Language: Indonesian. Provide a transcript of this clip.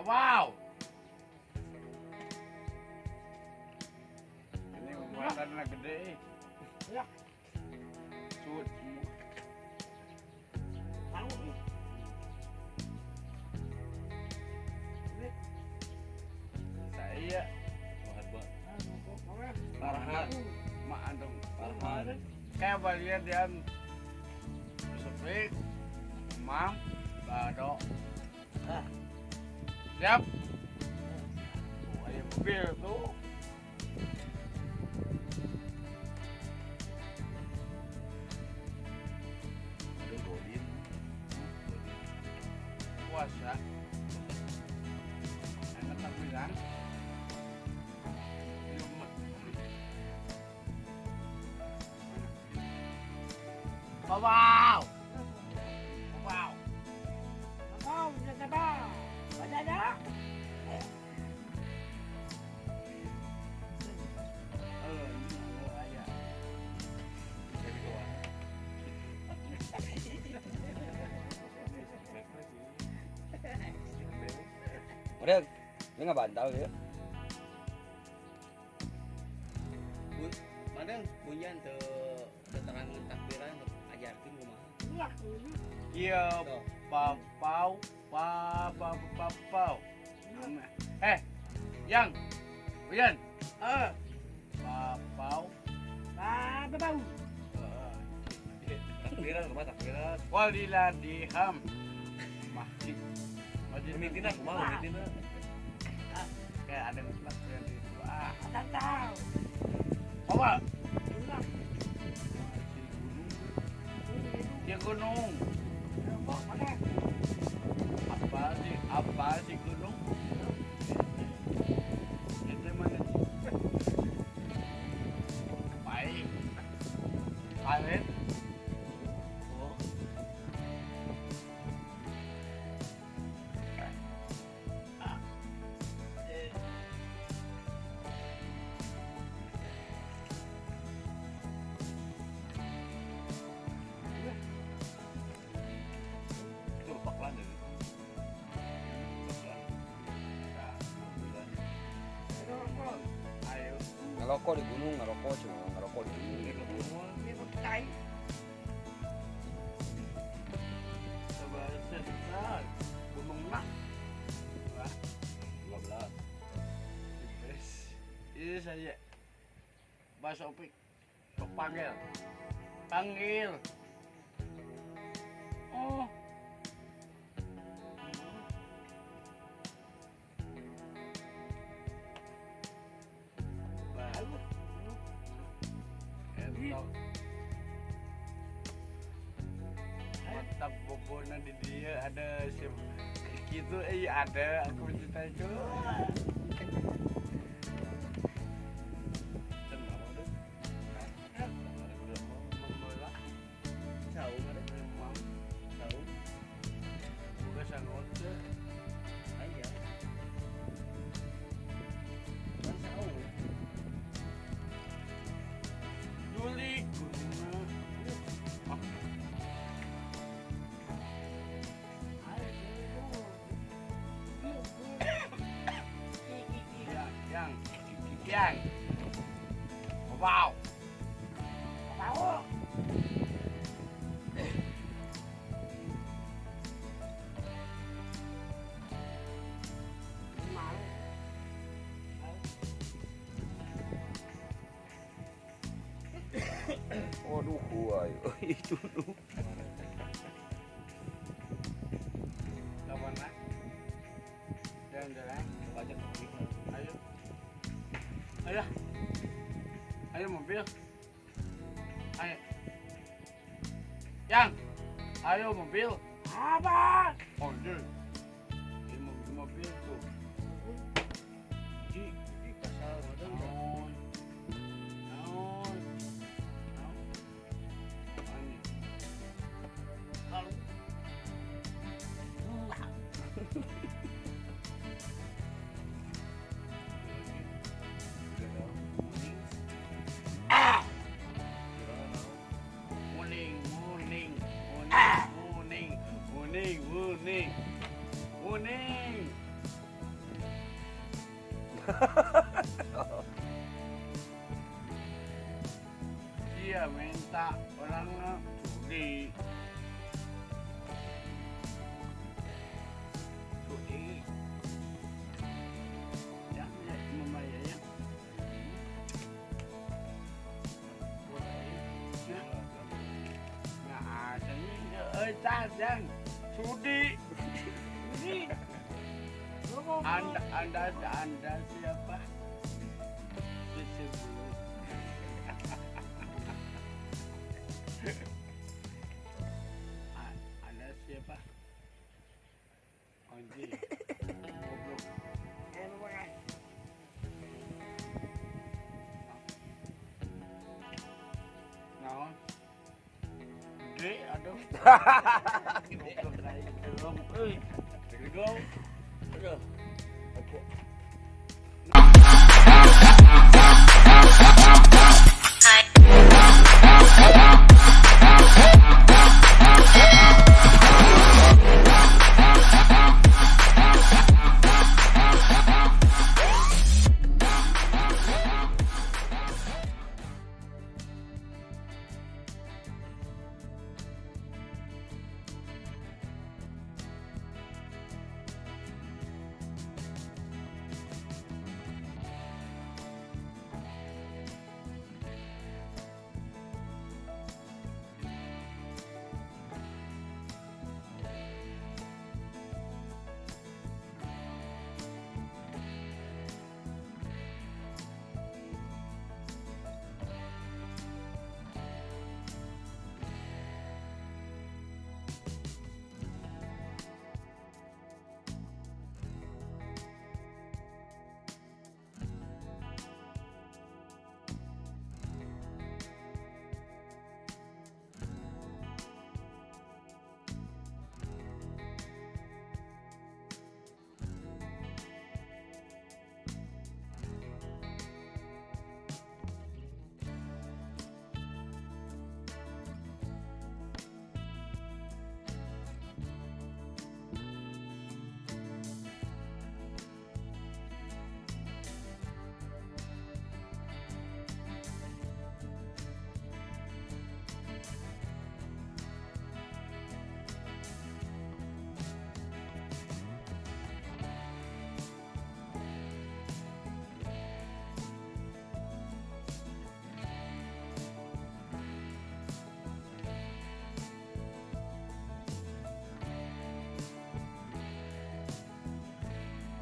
Wow. Ini muatannya gede. Ya. Cut semua. Tahu nih. Saya Farhan, mak antum Farhan. Kayak bagian dia Sepik, Mam, Bado. Siap. Ayo mobil tuh. Ada Godin. Puasa. Enak tak bilang. Wow. Wow. Mau jangan apa? Ada. Ini ayah. Jadi kawan. Udah, ini nggak bantal ya? Mana punyan tuh keterangan takbiran ajarkan kumaha. Iya. Iya, papau, papau. Yang, Uyan, papau, Bau. Takbiran rumah takbiran. walilladiham, masjid, Pemimpinnya kumaha pemimpinnya. kayak ada takbiran di doa. Ada tahu. Apa? Iya. Di gunung. Kok mana? Apa sih gunung? Itu mana? Baik. Kalian? Oh. Itu baklan dari. Ayo. Ngerokok di gunung, ngerokok cuma ngerokok di gunung. Ini percaya. Coba sebentar. Gunung nak. Wah, 15. Yes. Ini saja. Mas Opik. Sok panggil. Panggil. Oh. Baru. Entok. Mantap bobonan di dia ada si gitu ada aku cerita itu. Dan mau deh. Membola Tahu mana? memang Tahu. bukan sangat Aya. Kan tahu. Juli gunungna. Yang. Wow. Tahu. Malu. Waduh, ayo itu tuh. Kapan nak? Jalan-jalan. Banyak topik. Ayo. Ayo. Ayo mobil. Ayo. Yang. Ayo mobil. Apa? Order. Ini mobil tuh. Di pasal mana? Naon. Naon. Naon. Apaan nih? Lalu. Muning, muning, muning, muning, muning, muning, muning. Dia minta orang judi. Judi. Yang ya membayar ya. Nah, jadi tajam judi. Ini. Lu mau Anda siapa? Disebut. Anda siapa? Onji. Goblok. lu pakai. Naon? Gede aduh. Goblok kayak belum. Euy. Here we go. Aduh. Opo.